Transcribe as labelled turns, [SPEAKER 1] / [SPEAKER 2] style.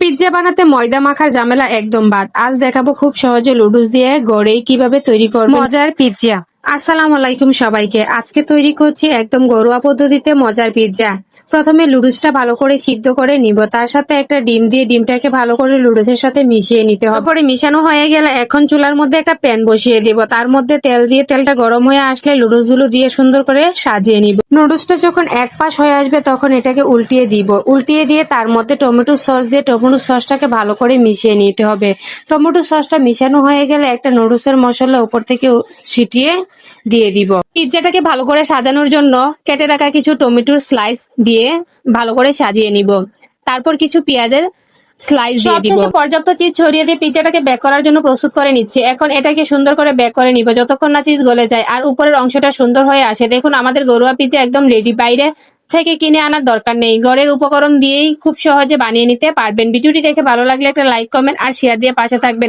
[SPEAKER 1] Pizza বানাতে ময়দা মাখার ঝামেলা একদম বাদ। আজ দেখাবো খুব সহজে লুডুস দিয়ে ঘরেই কিভাবে তৈরি করবেন মজার পিৎজা। আসসালামু আলাইকুম সবাইকে। আজকে তৈরি করছি একদম ঘরোয়া পদ্ধতিতে মজার পিৎজা। প্রথমে লুডুসটা ভালো করে সিদ্ধ করে নিব, তার সাথে একটা ডিম দিয়ে ডিমটাকে ভালো করে লুডুসের সাথে মিশিয়ে নিতে হবে। করে মিশানো হয়ে গেলে এখন চুলার মধ্যে একটা প্যান বসিয়ে দিব, তার মধ্যে তেল দিয়ে তেলটা গরম হয়ে আসলে লুডুস গুলো দিয়ে সুন্দর করে সাজিয়ে নিব। নুডলসটা যখন এক পাশ হয়ে আসবে তখন এটাকে উল্টিয়ে দিব, উল্টিয়ে দিয়ে তার মধ্যে টমেটো সস দিয়ে টমেটো সসটাকে ভালো করে মিশিয়ে নিতে হবে। টমেটো সসটা মিশানো হয়ে গেলে একটা নুডলসের মশলা উপর থেকে ছিটিয়ে দিয়ে দিব। পিৎজাটাকে ভালো করে সাজানোর জন্য কেটে রাখা কিছু টমেটোর স্লাইস দিয়ে ভালো করে সাজিয়ে নিব। তারপর কিছু পেঁয়াজের স্লাইস দিয়ে দিব। পর্যাপ্ত চিজ ছড়িয়ে দিয়ে পিৎজাটাকে বেক করার জন্য প্রস্তুত করে নিচ্ছি। এখন এটাকে সুন্দর করে বেক করে নিব যতক্ষণ না চিজ গলে যায় আর উপরের অংশটা সুন্দর হয়ে আসে। দেখুন আমাদের ঘরোয়া পিৎজা একদম রেডি, বাইরে থেকে কিনে আনার দরকার নেই, ঘরের উপকরণ দিয়েই খুব সহজে বানিয়ে নিতে পারবেন। ভিডিওটি দেখে ভালো লাগলে একটা লাইক, কমেন্ট আর শেয়ার দিয়ে পাশে থাকবেন।